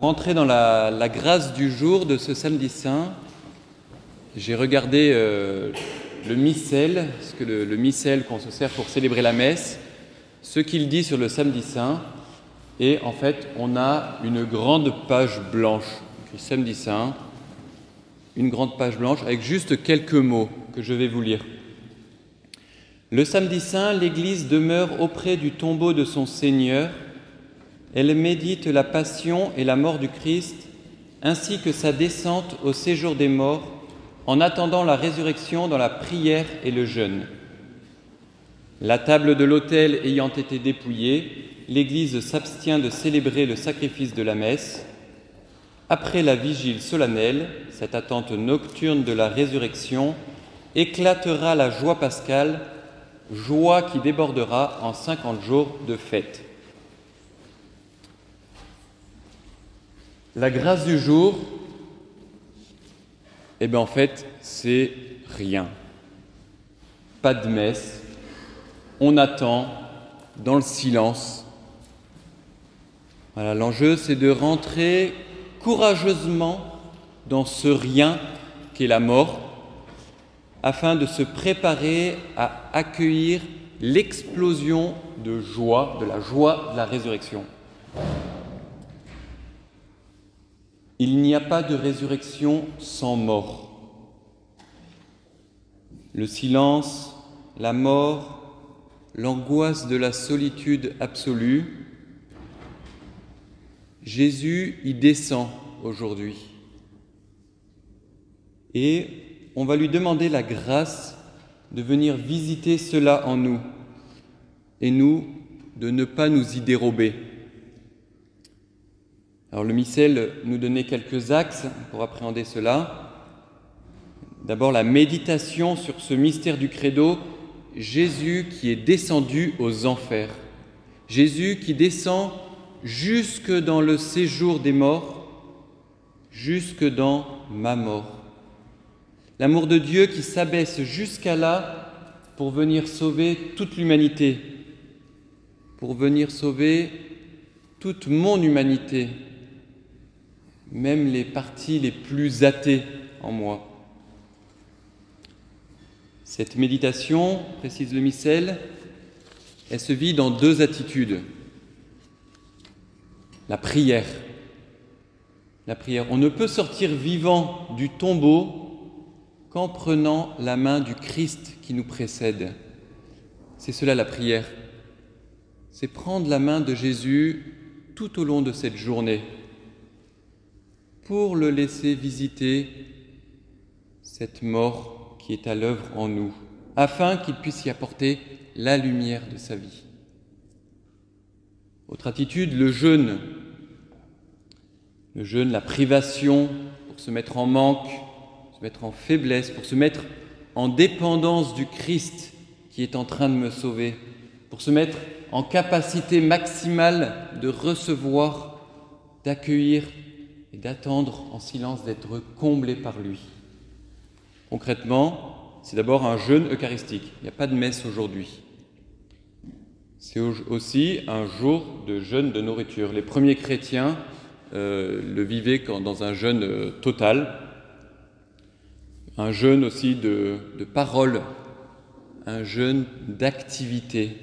Rentrer dans la grâce du jour de ce samedi saint, j'ai regardé le missel, le missel qu'on se sert pour célébrer la messe, ce qu'il dit sur le samedi saint, et en fait on a une grande page blanche, le samedi saint, une grande page blanche avec juste quelques mots que je vais vous lire. Le samedi saint, l'Église demeure auprès du tombeau de son Seigneur. Elle médite la passion et la mort du Christ, ainsi que sa descente au séjour des morts, en attendant la résurrection dans la prière et le jeûne. La table de l'autel ayant été dépouillée, l'Église s'abstient de célébrer le sacrifice de la messe. Après la vigile solennelle, cette attente nocturne de la résurrection, éclatera la joie pascale, joie qui débordera en 50 jours de fête. La grâce du jour, en fait, c'est rien. Pas de messe, on attend dans le silence. Voilà, l'enjeu, c'est de rentrer courageusement dans ce rien qu'est la mort, afin de se préparer à accueillir l'explosion de joie, de la résurrection. Il n'y a pas de résurrection sans mort. Le silence, la mort, l'angoisse de la solitude absolue, Jésus y descend aujourd'hui. Et on va lui demander la grâce de venir visiter cela en nous et nous, de ne pas nous y dérober. Alors le missel nous donnait quelques axes pour appréhender cela. D'abord la méditation sur ce mystère du credo, Jésus qui est descendu aux enfers. Jésus qui descend jusque dans le séjour des morts, jusque dans ma mort. L'amour de Dieu qui s'abaisse jusqu'à là pour venir sauver toute l'humanité, pour venir sauver toute mon humanité, même les parties les plus athées en moi. Cette méditation, précise le missel, elle se vit dans deux attitudes. La prière. La prière. On ne peut sortir vivant du tombeau qu'en prenant la main du Christ qui nous précède. C'est cela la prière. C'est prendre la main de Jésus tout au long de cette journée, pour le laisser visiter cette mort qui est à l'œuvre en nous, afin qu'il puisse y apporter la lumière de sa vie. Autre attitude, le jeûne. Le jeûne, la privation, pour se mettre en manque, se mettre en faiblesse, pour se mettre en dépendance du Christ qui est en train de me sauver, pour se mettre en capacité maximale de recevoir, d'accueillir et d'attendre en silence d'être comblé par lui. Concrètement, c'est d'abord un jeûne eucharistique. Il n'y a pas de messe aujourd'hui. C'est aussi un jour de jeûne de nourriture. Les premiers chrétiens le vivaient dans un jeûne total, un jeûne aussi de parole, un jeûne d'activité.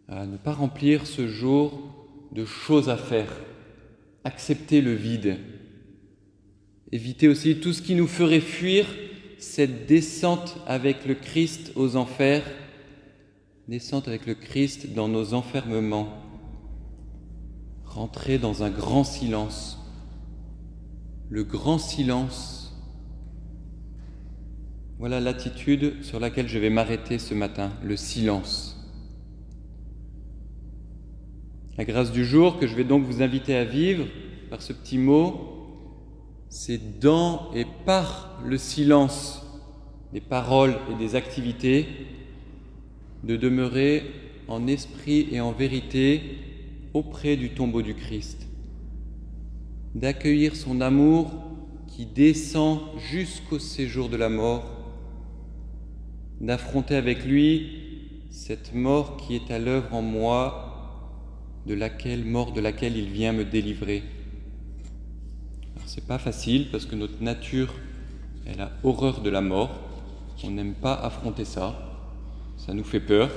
À ne pas remplir ce jour de choses à faire. Accepter le vide, éviter aussi tout ce qui nous ferait fuir cette descente avec le Christ aux enfers, descente avec le Christ dans nos enfermements, rentrer dans un grand silence. Le grand silence, voilà l'attitude sur laquelle je vais m'arrêter ce matin, le silence. La grâce du jour que je vais donc vous inviter à vivre par ce petit mot, c'est dans et par le silence des paroles et des activités, de demeurer en esprit et en vérité auprès du tombeau du Christ, d'accueillir son amour qui descend jusqu'au séjour de la mort, d'affronter avec lui cette mort qui est à l'œuvre en moi, mort de laquelle il vient me délivrer. Alors c'est pas facile parce que notre nature, elle a horreur de la mort. On n'aime pas affronter ça. Ça nous fait peur.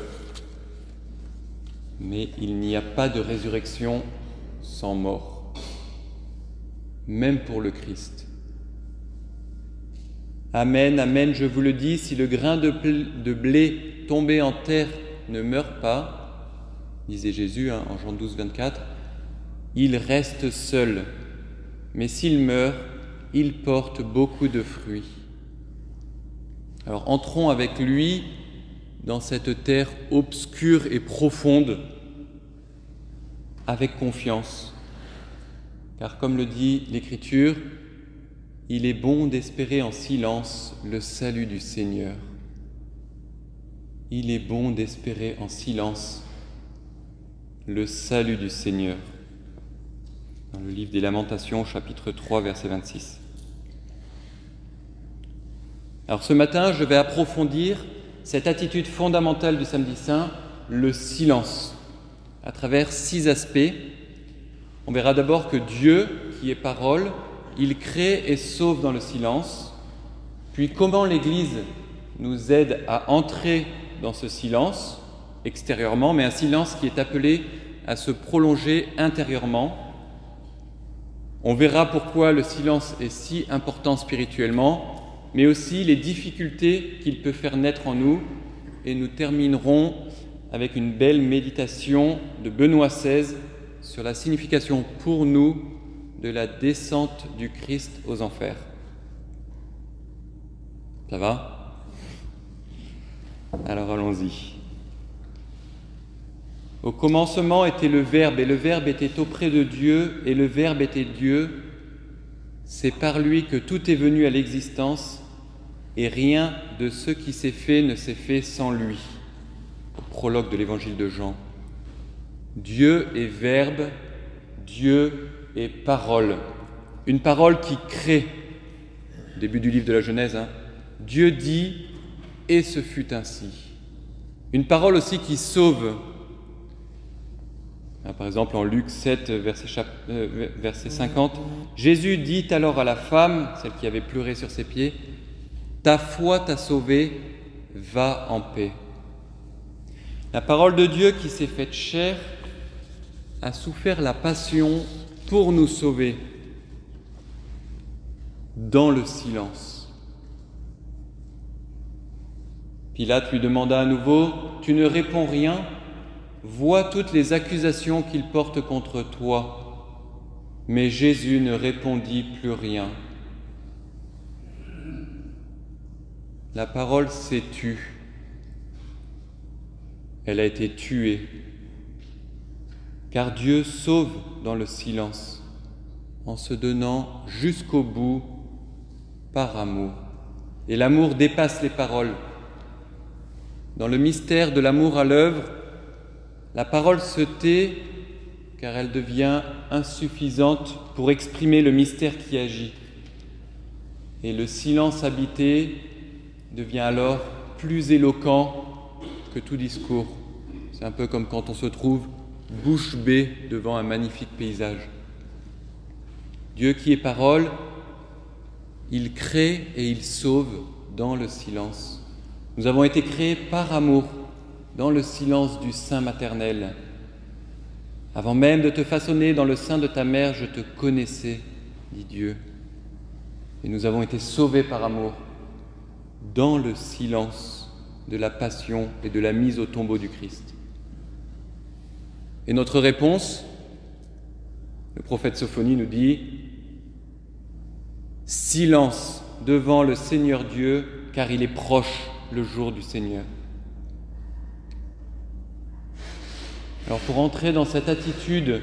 Mais il n'y a pas de résurrection sans mort, même pour le Christ. Amen, amen, je vous le dis, si le grain de blé tombé en terre ne meurt pas, disait Jésus en Jean 12, 24, il reste seul, mais s'il meurt, il porte beaucoup de fruits. Alors entrons avec lui dans cette terre obscure et profonde, avec confiance, car comme le dit l'Écriture, il est bon d'espérer en silence le salut du Seigneur. Il est bon d'espérer en silence le salut du Seigneur. Dans le livre des Lamentations, chapitre 3, verset 26. Alors ce matin, je vais approfondir cette attitude fondamentale du Samedi Saint, le silence, à travers 6 aspects. On verra d'abord que Dieu, qui est parole, il crée et sauve dans le silence, puis comment l'Église nous aide à entrer dans ce silence, extérieurement, mais un silence qui est appelé à se prolonger intérieurement. On verra pourquoi le silence est si important spirituellement, mais aussi les difficultés qu'il peut faire naître en nous, et nous terminerons avec une belle méditation de Benoît XVI sur la signification pour nous de la descente du Christ aux enfers. Ça va ? Alors allons-y. Au commencement était le Verbe, et le Verbe était auprès de Dieu, et le Verbe était Dieu. C'est par lui que tout est venu à l'existence, et rien de ce qui s'est fait ne s'est fait sans lui. Au prologue de l'Évangile de Jean. Dieu est Verbe, Dieu est parole. Une parole qui crée. Début du livre de la Genèse. Dieu dit, et ce fut ainsi. Une parole aussi qui sauve. Par exemple, en Luc 7, verset 50, Jésus dit alors à la femme, celle qui avait pleuré sur ses pieds, « Ta foi t'a sauvée, va en paix. » La parole de Dieu qui s'est faite chair a souffert la passion pour nous sauver dans le silence. Pilate lui demanda à nouveau, « Tu ne réponds rien ? Vois toutes les accusations qu'il porte contre toi. » Mais Jésus ne répondit plus rien. La parole s'est tue. Elle a été tuée. Car Dieu sauve dans le silence, en se donnant jusqu'au bout par amour. Et l'amour dépasse les paroles. Dans le mystère de l'amour à l'œuvre, la parole se tait car elle devient insuffisante pour exprimer le mystère qui agit. Et le silence habité devient alors plus éloquent que tout discours. C'est un peu comme quand on se trouve bouche bée devant un magnifique paysage. Dieu qui est parole, il crée et il sauve dans le silence. Nous avons été créés par amour, dans le silence du sein maternel. Avant même de te façonner dans le sein de ta mère, je te connaissais, dit Dieu. Et nous avons été sauvés par amour, dans le silence de la passion et de la mise au tombeau du Christ. Et notre réponse, le prophète Sophonie nous dit « Silence devant le Seigneur Dieu, car il est proche le jour du Seigneur. » Alors pour entrer dans cette attitude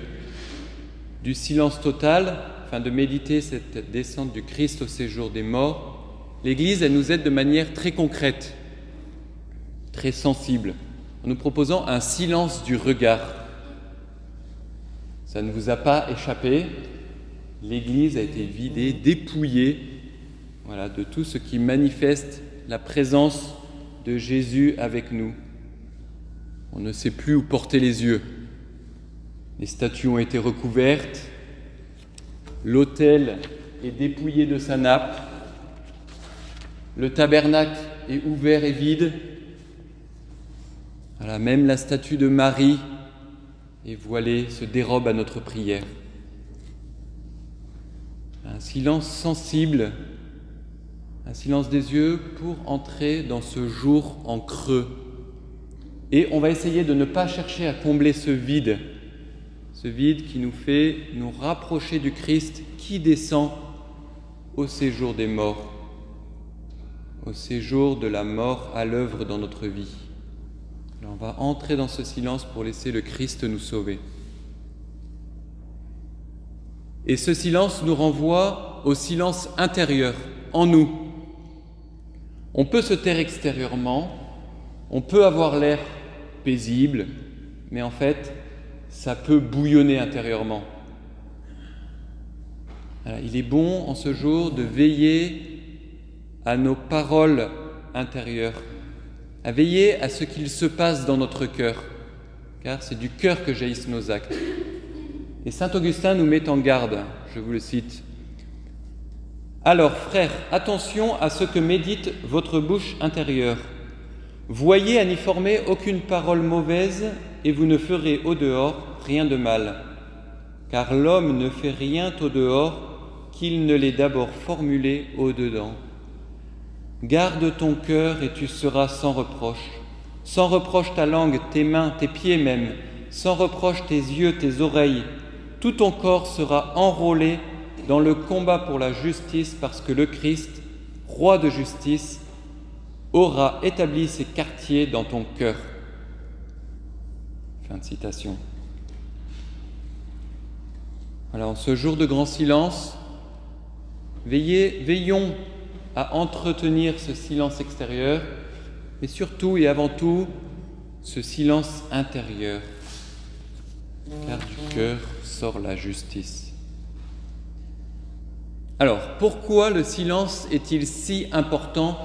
du silence total, afin de méditer cette descente du Christ au séjour des morts, l'Église, elle nous aide de manière très concrète, très sensible, en nous proposant un silence du regard. Ça ne vous a pas échappé, l'Église a été vidée, dépouillée, de tout ce qui manifeste la présence de Jésus avec nous. On ne sait plus où porter les yeux. Les statues ont été recouvertes, l'autel est dépouillé de sa nappe, le tabernacle est ouvert et vide. Voilà, même la statue de Marie est voilée, se dérobe à notre prière. Un silence sensible, un silence des yeux pour entrer dans ce jour en creux. Et on va essayer de ne pas chercher à combler ce vide qui nous fait nous rapprocher du Christ qui descend au séjour des morts, au séjour de la mort à l'œuvre dans notre vie. Alors on va entrer dans ce silence pour laisser le Christ nous sauver. Et ce silence nous renvoie au silence intérieur, en nous. On peut se taire extérieurement, on peut avoir l'air paisible, mais en fait, ça peut bouillonner intérieurement. Alors, il est bon en ce jour de veiller à nos paroles intérieures, à veiller à ce qu'il se passe dans notre cœur, car c'est du cœur que jaillissent nos actes. Et saint Augustin nous met en garde, je vous le cite. « Alors, frères, attention à ce que médite votre bouche intérieure. Voyez à n'y former aucune parole mauvaise, et vous ne ferez au dehors rien de mal. Car l'homme ne fait rien au dehors qu'il ne l'ait d'abord formulé au dedans. Garde ton cœur et tu seras sans reproche. Sans reproche ta langue, tes mains, tes pieds même. Sans reproche tes yeux, tes oreilles. Tout ton corps sera enrôlé dans le combat pour la justice, parce que le Christ, roi de justice, aura établi ses quartiers dans ton cœur. » Fin de citation. Alors, en ce jour de grand silence, veillons à entretenir ce silence extérieur, mais surtout et avant tout, ce silence intérieur, car du cœur sort la justice. Alors, pourquoi le silence est-il si important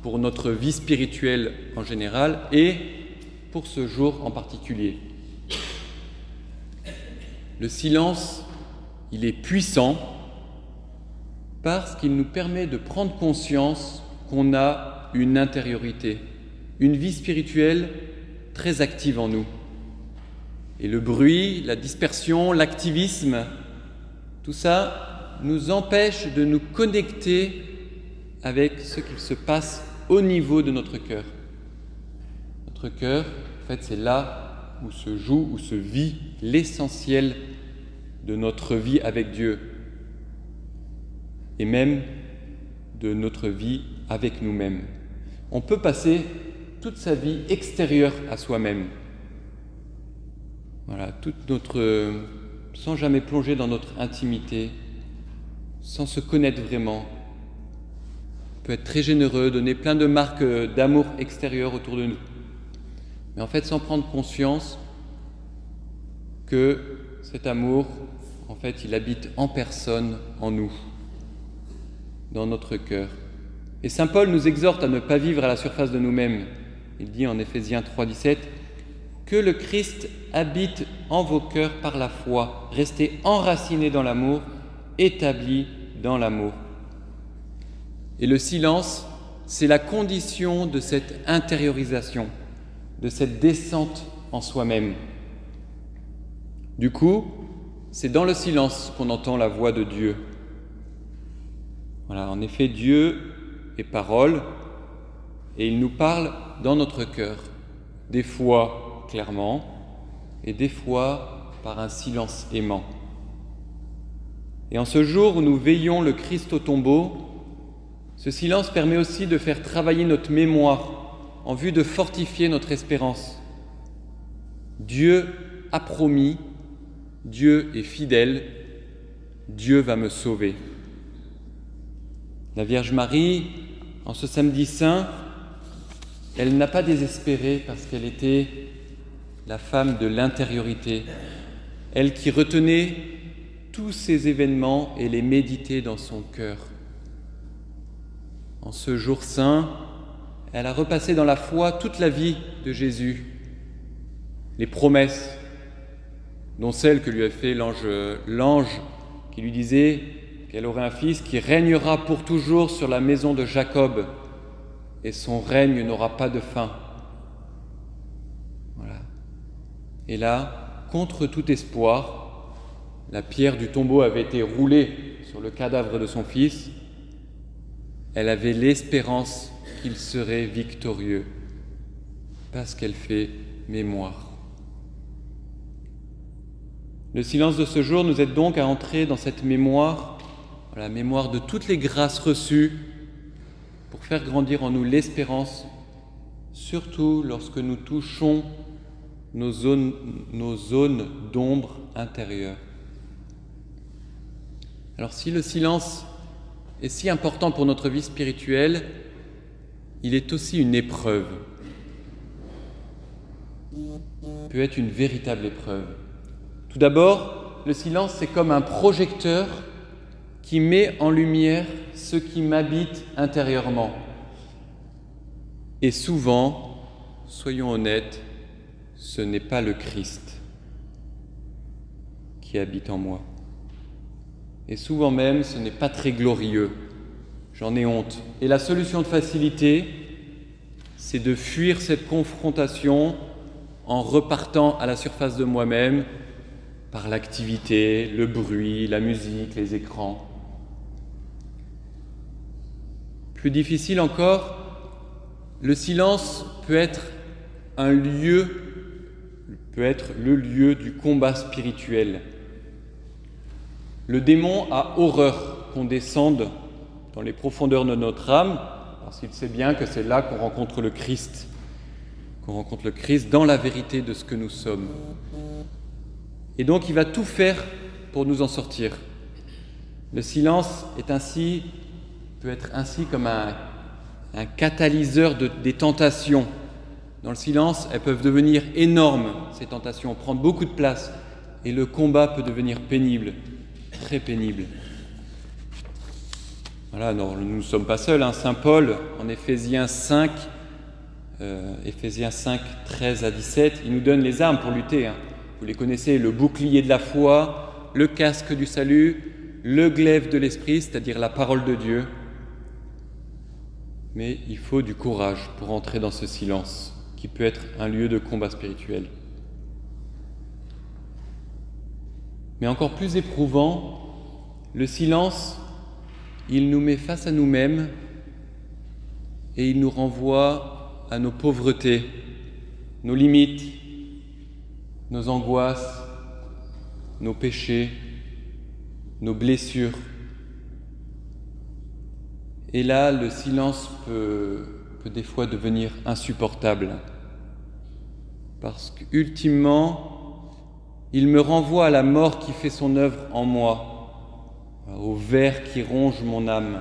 pour notre vie spirituelle en général et pour ce jour en particulier? Le silence, il est puissant parce qu'il nous permet de prendre conscience qu'on a une intériorité, une vie spirituelle très active en nous. Et le bruit, la dispersion, l'activisme, tout ça nous empêche de nous connecter avec ce qu'il se passe au niveau de notre cœur. Notre cœur, en fait, c'est là où se joue, où se vit l'essentiel de notre vie avec Dieu et même de notre vie avec nous-mêmes. On peut passer toute sa vie extérieure à soi-même. Voilà, sans jamais plonger dans notre intimité, sans se connaître vraiment. On peut être très généreux, donner plein de marques d'amour extérieur autour de nous. Mais en fait, sans prendre conscience que cet amour, en fait, il habite en personne, en nous, dans notre cœur. Et saint Paul nous exhorte à ne pas vivre à la surface de nous-mêmes. Il dit en Éphésiens 3,17 « Que le Christ habite en vos cœurs par la foi, restez enracinés dans l'amour, établis dans l'amour. » Et le silence, c'est la condition de cette intériorisation, de cette descente en soi-même. Du coup, c'est dans le silence qu'on entend la voix de Dieu. Voilà, en effet, Dieu est parole et il nous parle dans notre cœur, des fois clairement et des fois par un silence aimant. Et en ce jour où nous veillons le Christ au tombeau, ce silence permet aussi de faire travailler notre mémoire en vue de fortifier notre espérance. Dieu a promis, Dieu est fidèle, Dieu va me sauver. La Vierge Marie, en ce samedi saint, elle n'a pas désespéré parce qu'elle était la femme de l'intériorité, elle qui retenait tous ces événements et les méditait dans son cœur. En ce jour saint, elle a repassé dans la foi toute la vie de Jésus, les promesses, dont celle que lui a fait l'ange qui lui disait qu'elle aurait un fils qui régnera pour toujours sur la maison de Jacob et son règne n'aura pas de fin. Voilà. Et là, contre tout espoir, la pierre du tombeau avait été roulée sur le cadavre de son fils. Elle avait l'espérance qu'il serait victorieux parce qu'elle fait mémoire. Le silence de ce jour nous aide donc à entrer dans cette mémoire, la mémoire de toutes les grâces reçues pour faire grandir en nous l'espérance, surtout lorsque nous touchons nos zones d'ombre intérieure. Alors si le silence est si important pour notre vie spirituelle, il est aussi une épreuve. Il peut être une véritable épreuve. Tout d'abord, le silence, c'est comme un projecteur qui met en lumière ce qui m'habite intérieurement. Et souvent, soyons honnêtes, ce n'est pas le Christ qui habite en moi. Et souvent même, ce n'est pas très glorieux. J'en ai honte. Et la solution de facilité, c'est de fuir cette confrontation en repartant à la surface de moi-même par l'activité, le bruit, la musique, les écrans. Plus difficile encore, le silence peut être le lieu du combat spirituel. Le démon a horreur qu'on descende dans les profondeurs de notre âme, parce qu'il sait bien que c'est là qu'on rencontre le Christ dans la vérité de ce que nous sommes. Et donc il va tout faire pour nous en sortir. Le silence peut être ainsi comme un catalyseur des tentations. Dans le silence, elles peuvent devenir énormes, ces tentations, prendre beaucoup de place, et le combat peut devenir pénible, très pénible. Voilà, non, nous ne sommes pas seuls. Saint Paul, en Éphésiens 5, 13 à 17, il nous donne les armes pour lutter. Vous les connaissez, le bouclier de la foi, le casque du salut, le glaive de l'esprit, c'est-à-dire la parole de Dieu. Mais il faut du courage pour entrer dans ce silence, qui peut être un lieu de combat spirituel. Mais encore plus éprouvant, le silence, il nous met face à nous-mêmes et il nous renvoie à nos pauvretés, nos limites, nos angoisses, nos péchés, nos blessures. Et là, le silence peut des fois devenir insupportable, parce qu'ultimement, il me renvoie à la mort qui fait son œuvre en moi, au ver qui ronge mon âme.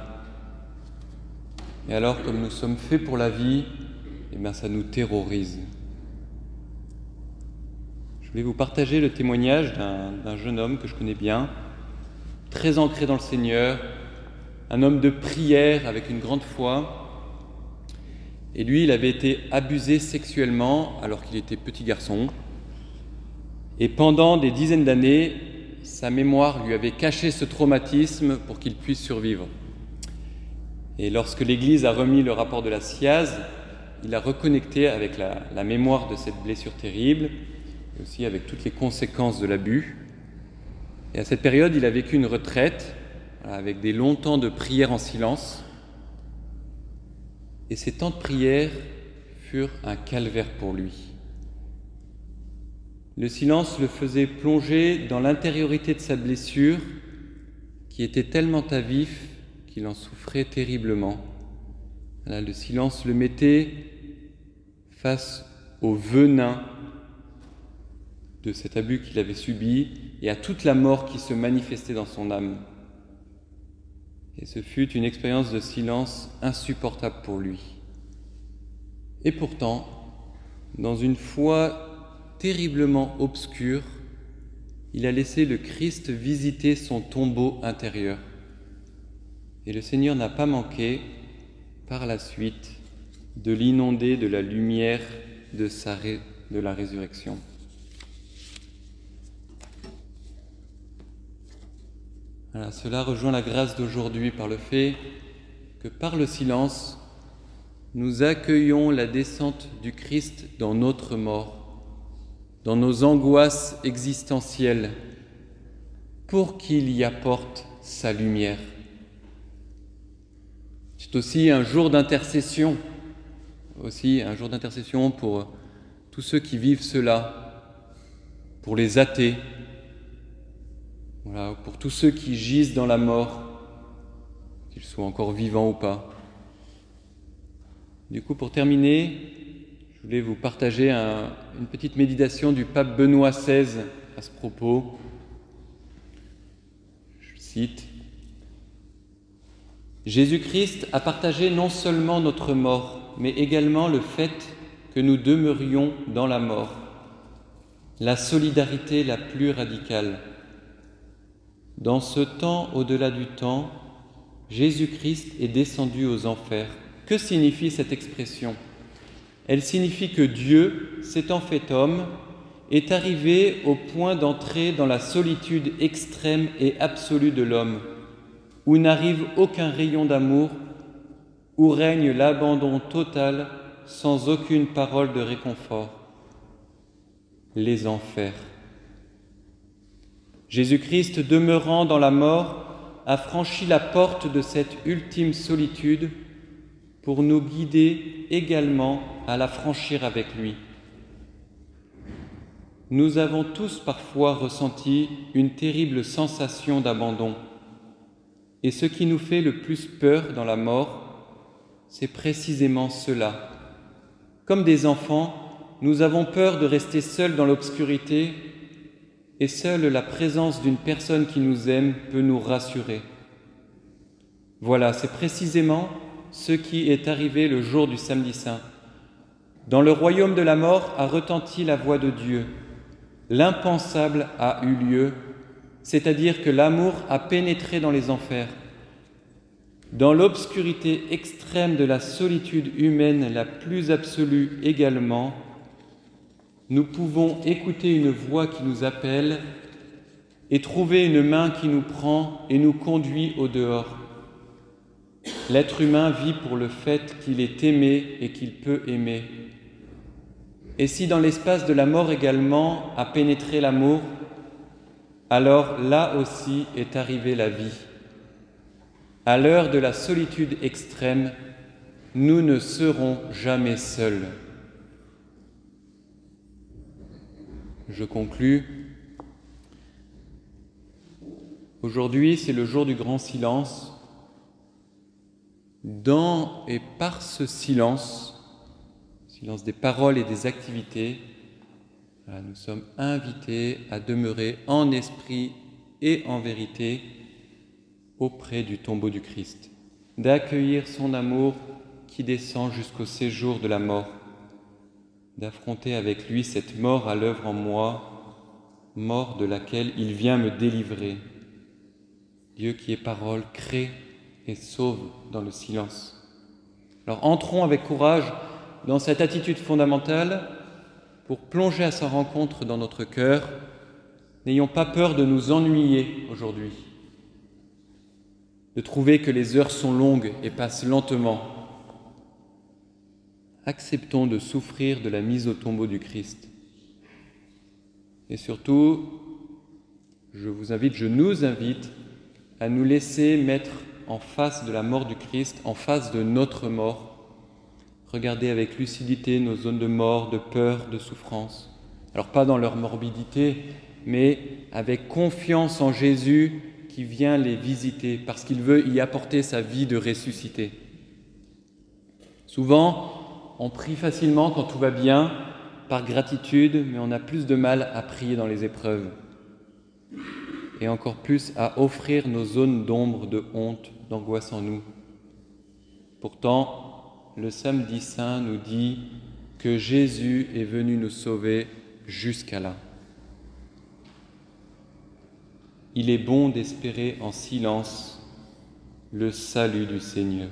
Et alors, comme nous sommes faits pour la vie, ça nous terrorise. Je vais vous partager le témoignage d'un jeune homme que je connais bien, très ancré dans le Seigneur, un homme de prière avec une grande foi. Et lui, il avait été abusé sexuellement alors qu'il était petit garçon. Et pendant des dizaines d'années, sa mémoire lui avait caché ce traumatisme pour qu'il puisse survivre. Et lorsque l'Église a remis le rapport de la SIAZ, il a reconnecté avec la mémoire de cette blessure terrible, et aussi avec toutes les conséquences de l'abus. Et à cette période, il a vécu une retraite, avec des longs temps de prière en silence. Et ces temps de prière furent un calvaire pour lui. Le silence le faisait plonger dans l'intériorité de sa blessure, qui était tellement à vif qu'il en souffrait terriblement. Voilà, le silence le mettait face au venin de cet abus qu'il avait subi et à toute la mort qui se manifestait dans son âme. Et ce fut une expérience de silence insupportable pour lui. Et pourtant, dans une foi terriblement obscure, il a laissé le Christ visiter son tombeau intérieur. Et le Seigneur n'a pas manqué, par la suite, de l'inonder de la lumière de la résurrection. Voilà, cela rejoint la grâce d'aujourd'hui par le fait que par le silence, nous accueillons la descente du Christ dans notre mort, dans nos angoisses existentielles, pour qu'il y apporte sa lumière. C'est aussi un jour d'intercession, pour tous ceux qui vivent cela, pour les athées, voilà, pour tous ceux qui gisent dans la mort, qu'ils soient encore vivants ou pas. Du coup, pour terminer, je voulais vous partager une petite méditation du pape Benoît XVI à ce propos. Je cite: « Jésus-Christ a partagé non seulement notre mort, mais également le fait que nous demeurions dans la mort, la solidarité la plus radicale. Dans ce temps au-delà du temps, Jésus-Christ est descendu aux enfers. » Que signifie cette expression? Elle signifie que Dieu, s'étant fait homme, est arrivé au point d'entrer dans la solitude extrême et absolue de l'homme, où n'arrive aucun rayon d'amour, où règne l'abandon total sans aucune parole de réconfort. Les enfers. Jésus-Christ, demeurant dans la mort, a franchi la porte de cette ultime solitude pour nous guider également à la franchir avec lui. Nous avons tous parfois ressenti une terrible sensation d'abandon, et ce qui nous fait le plus peur dans la mort, c'est précisément cela. Comme des enfants, nous avons peur de rester seuls dans l'obscurité, et seule la présence d'une personne qui nous aime peut nous rassurer. Voilà, c'est précisément ce qui est arrivé le jour du Samedi Saint. Dans le royaume de la mort a retenti la voix de Dieu. L'impensable a eu lieu, c'est-à-dire que l'amour a pénétré dans les enfers. Dans l'obscurité extrême de la solitude humaine la plus absolue également, nous pouvons écouter une voix qui nous appelle et trouver une main qui nous prend et nous conduit au dehors. L'être humain vit pour le fait qu'il est aimé et qu'il peut aimer. Et si dans l'espace de la mort également a pénétré l'amour, alors là aussi est arrivée la vie. À l'heure de la solitude extrême, nous ne serons jamais seuls. Je conclus. Aujourd'hui, c'est le jour du grand silence. Dans et par ce silence des paroles et des activités, nous sommes invités à demeurer en esprit et en vérité auprès du tombeau du Christ, d'accueillir son amour qui descend jusqu'au séjour de la mort, d'affronter avec lui cette mort à l'œuvre en moi, mort de laquelle il vient me délivrer. Dieu qui est parole crée et sauve dans le silence. Alors entrons avec courage dans cette attitude fondamentale pour plonger à sa rencontre dans notre cœur. N'ayons pas peur de nous ennuyer aujourd'hui, de trouver que les heures sont longues et passent lentement. Acceptons de souffrir de la mise au tombeau du Christ. Et surtout, je nous invite à nous laisser mettre en face de la mort du Christ, en face de notre mort. Regardez avec lucidité nos zones de mort, de peur, de souffrance. Alors pas dans leur morbidité, mais avec confiance en Jésus qui vient les visiter, parce qu'il veut y apporter sa vie de ressuscité. Souvent, on prie facilement quand tout va bien, par gratitude, mais on a plus de mal à prier dans les épreuves. Et encore plus à offrir nos zones d'ombre, de honte, d'angoisse en nous. Pourtant, le Samedi Saint nous dit que Jésus est venu nous sauver jusqu'à là. Il est bon d'espérer en silence le salut du Seigneur.